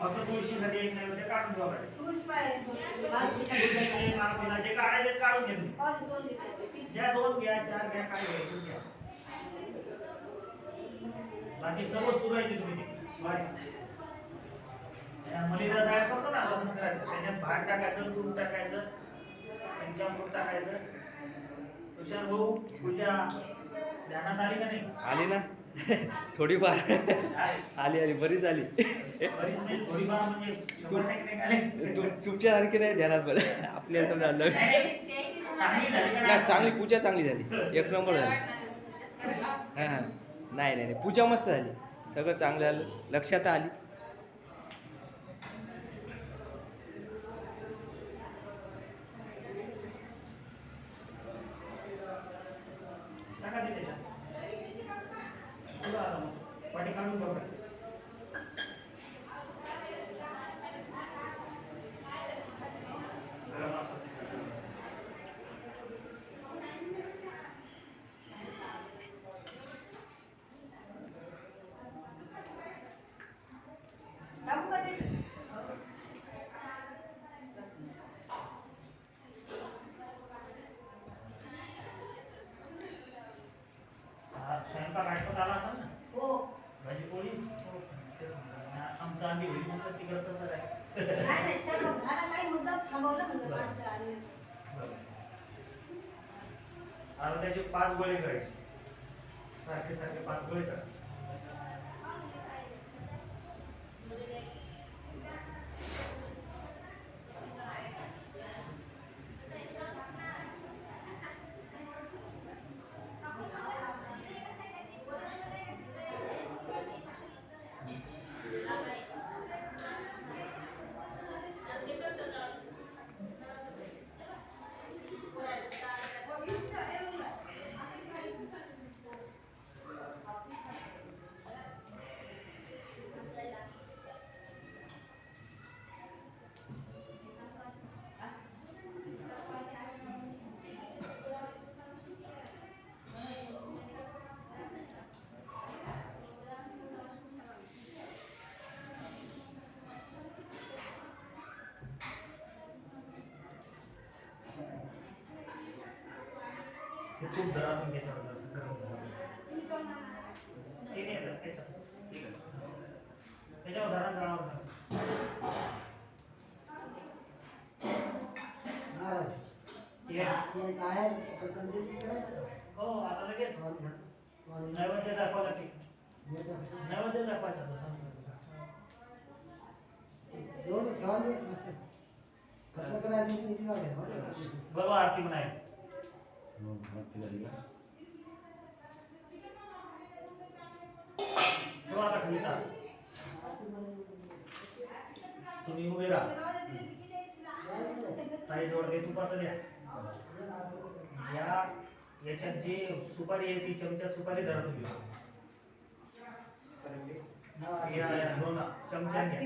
फक्त तुळशीसाठी एक नैवेद्य काढून ठेवा पाहिजे. तुळशी जे काढायचे काढून घे तुम्ही. ज्या 2 घ्या 4 घ्या काय घ्यायचं घ्या. बाकी सर्व चुरायचे तुम्ही मलिदा तयार करतो ना आपण करायचं. त्याच्यात भात टाकायचं, दूध टाकायचं, पंचामृत टाकायचं. तुषार भाऊ पूजा ध्यानात आली का नाही? आली ना थोडीफार आली बरीच आली. थोडीफार म्हणजे तुमच्यासारखी नाही ध्यानात बरं आपल्या समजा चांगली पूजा चांगली झाली, एक नंबर झाली. हां नाही पूजा मस्त झाली, सगळं चांगलं झालं, लक्षात आली. वाटी काढून बघा. स्वयंपाक आटपत आला असाल ना? हो. भाजी पोळी आमचं आम्ही घरी म्हणतात तिकडं तसं काय नाही सर्व झाला काही मुद्दा थांबवलं म्हणतो माणसं आली. आता त्याचे 5 गोळे करायचे, सारखे सारखे 5 गोळे करा. तूप धरा तुम्ही त्याच्यावर असं गरम झालं ते नाही येत त्याच्यात. ठीक आहे त्याच्यावर धरा जळावर धरा. हो आता लगेच नैवेद्य दाखवा लागेल. नैवेद्य दाखवायचा बरोबर आरती म्हणाय. आता खाली तुम्ही उभे राहा. ताईजवळ काही तुपाचं द्या. याच्यात जे सुपारी आहे ती चमच्यात सुपारी धरा तुम्ही. या 2 चमच्याने